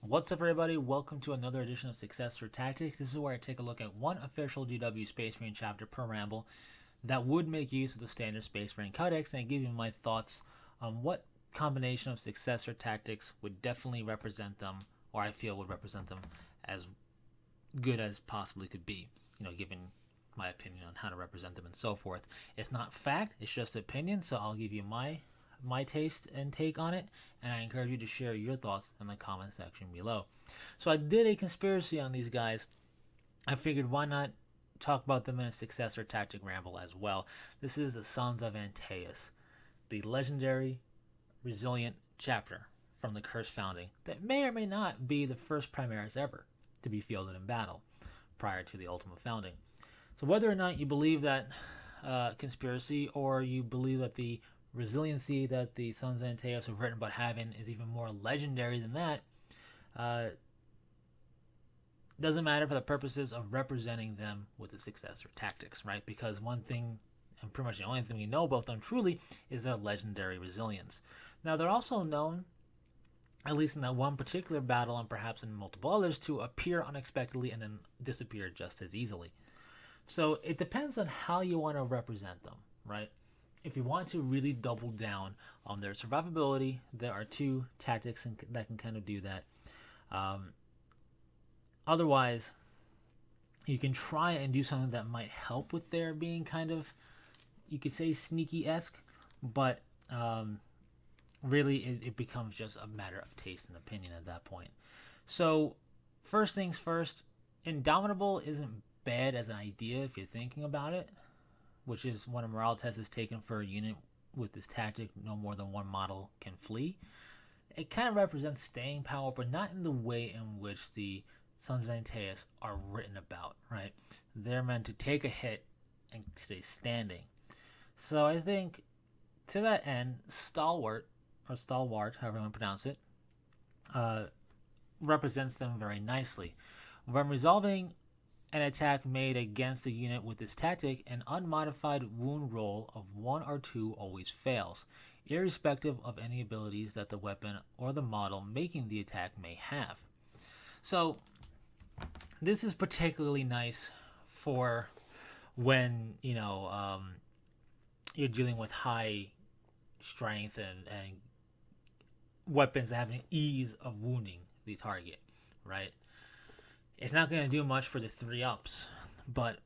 What's up, everybody? Welcome to another edition of Successor Tactics. This is where I take a look at one official GW Space Marine chapter per ramble that would make use of the standard Space Marine Codex, and I give you my thoughts on what combination of Successor Tactics would definitely represent them, or I feel would represent them as good as possibly could be, given my opinion on how to represent them and so forth. It's not fact, it's just opinion, so I'll give you my taste and take on it, and I encourage you to share your thoughts in the comment section below. So I did a conspiracy on these guys. I figured why not talk about them in a Successor Tactic ramble as well. This is the Sons of Antaeus, the legendary, resilient chapter from the Cursed Founding that may or may not be the first Primaris ever to be fielded in battle prior to the Ultimate Founding. So whether or not you believe that conspiracy, or you believe that the resiliency that the Sons of Antaeus have written about having is even more legendary than that, doesn't matter for the purposes of representing them with the Successor Tactics, right? Because one thing, and pretty much the only thing we know about them truly, is their legendary resilience. Now, they're also known, at least in that one particular battle and perhaps in multiple others, to appear unexpectedly and then disappear just as easily. So it depends on how you want to represent them, right? If you want to really double down on their survivability, there are two tactics that can kind of do that. Otherwise, you can try and do something that might help with their being kind of, you could say, sneaky-esque, but really it becomes just a matter of taste and opinion at that point. So first things first, Indomitable isn't bad as an idea if you're thinking about it, which is when a morale test is taken for a unit with this tactic, no more than one model can flee. It kind of represents staying power, but not in the way in which the Sons of Antaeus are written about, right? They're meant to take a hit and stay standing. So I think, to that end, Stalwart, however you want to pronounce it, represents them very nicely. When resolving an attack made against a unit with this tactic, an unmodified wound roll of 1 or 2 always fails, irrespective of any abilities that the weapon or the model making the attack may have. So this is particularly nice for when you're dealing with high strength and weapons that have an ease of wounding the target, right? It's not going to do much for the 3-ups, but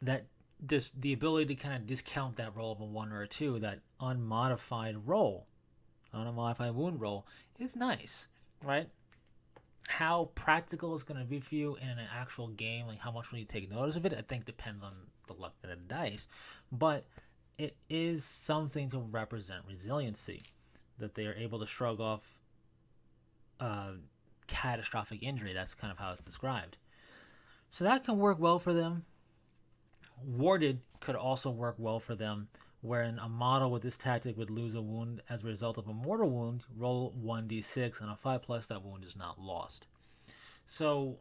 that just the ability to kind of discount that roll of a 1 or a 2, that unmodified wound roll, is nice, right? How practical it's going to be for you in an actual game, like how much will you take notice of it, I think depends on the luck of the dice, but it is something to represent resiliency, that they are able to shrug off catastrophic injury. That's kind of how it's described. So that can work well for them. Warded could also work well for them, wherein a model with this tactic would lose a wound as a result of a mortal wound, roll 1d6, and a 5+, that wound is not lost. So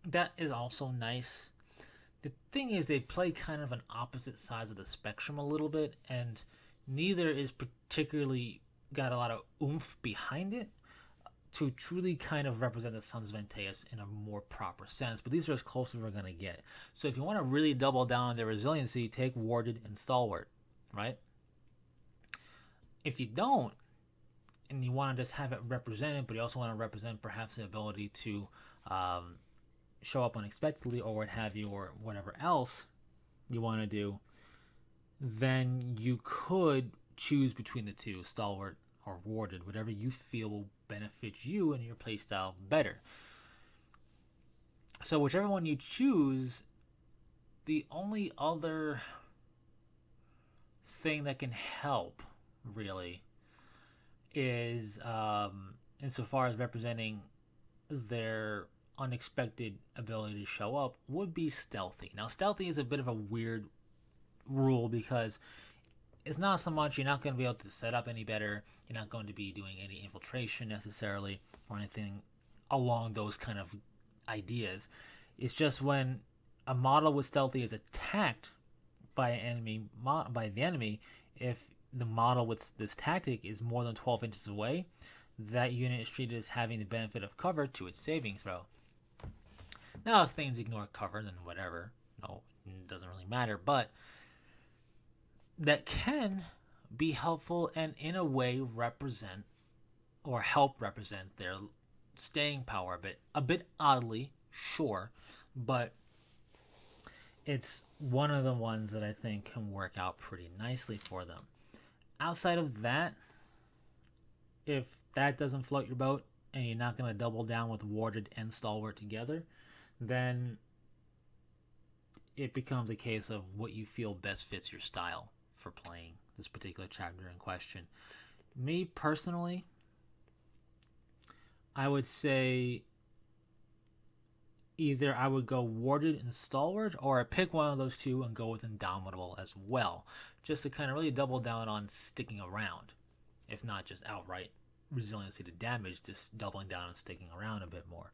that is also nice. The thing is, they play kind of an opposite sides of the spectrum a little bit, and neither is particularly got a lot of oomph behind it to truly kind of represent the Sons of Antaeus in a more proper sense. But these are as close as we're going to get. So if you want to really double down on their resiliency, take Warded and Stalwart, right? If you don't, and you want to just have it represented, but you also want to represent perhaps the ability to show up unexpectedly or what have you, or whatever else you want to do, then you could choose between the two, Stalwart or Warded, whatever you feel will benefit you and your playstyle better. So whichever one you choose, the only other thing that can help really is insofar as representing their unexpected ability to show up, would be stealthy. Now stealthy is a bit of a weird rule because it's not so much you're not going to be able to set up any better, you're not going to be doing any infiltration necessarily or anything along those kind of ideas. It's just when a model with stealthy is attacked by the enemy, if the model with this tactic is more than 12 inches away, that unit is treated as having the benefit of cover to its saving throw. Now, if things ignore cover, then whatever. No, it doesn't really matter. But that can be helpful and in a way represent or help represent their staying power a bit oddly, sure, but it's one of the ones that I think can work out pretty nicely for them. Outside of that, if that doesn't float your boat and you're not going to double down with Warded and Stalwart together, then it becomes a case of what you feel best fits your style for playing this particular chapter in question. Me personally, I would say either I would go Warded and Stalwart, or I pick one of those two and go with Indomitable as well, just to kind of really double down on sticking around, if not just outright resiliency to damage, just doubling down and sticking around a bit more.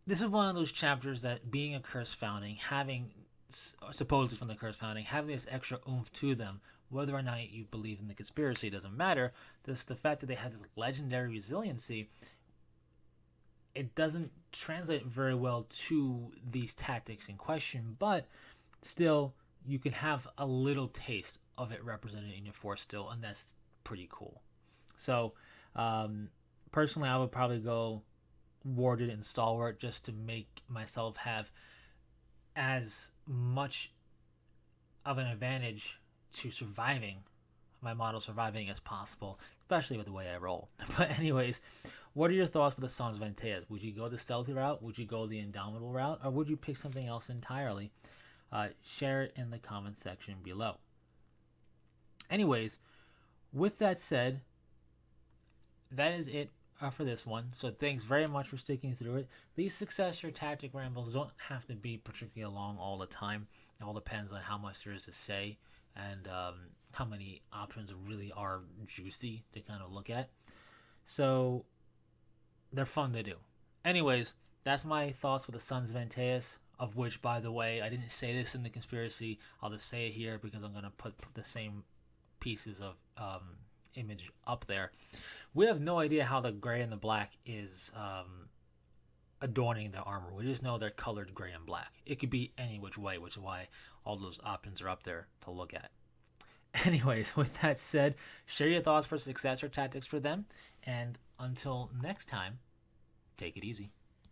This is one of those chapters that, being a Cursed Founding, having, supposedly from the Cursed Founding, having this extra oomph to them, whether or not you believe in the conspiracy doesn't matter, just the fact that they have this legendary resiliency, it doesn't translate very well to these tactics in question, but still, you can have a little taste of it represented in your force still, and that's pretty cool. So, personally, I would probably go Warded and Stalwart just to make myself have as much of an advantage to surviving, my model surviving, as possible, especially with the way I roll. But anyways, what are your thoughts for the Sons of Antaeus? Would you go the stealthy route? Would you go the Indomitable route? Or would you pick something else entirely? Share it in the comment section below. Anyways, with that said, that is it for this one. So thanks very much for sticking through it. These Successor tactic rambles don't have to be particularly long all the time. It all depends on how much there is to say and how many options really are juicy to kind of look at. So they're fun to do. Anyways, that's my thoughts for the Sons of Antaeus, of which, by the way, I didn't say this in the conspiracy. I'll just say it here because I'm going to put the same pieces of image up there. We have no idea how the gray and the black is adorning their armor. We just know they're colored gray and black. It could be any which way, which is why all those options are up there to look at. Anyways, with that said, share your thoughts for Successor tactics for them, and until next time, take it easy.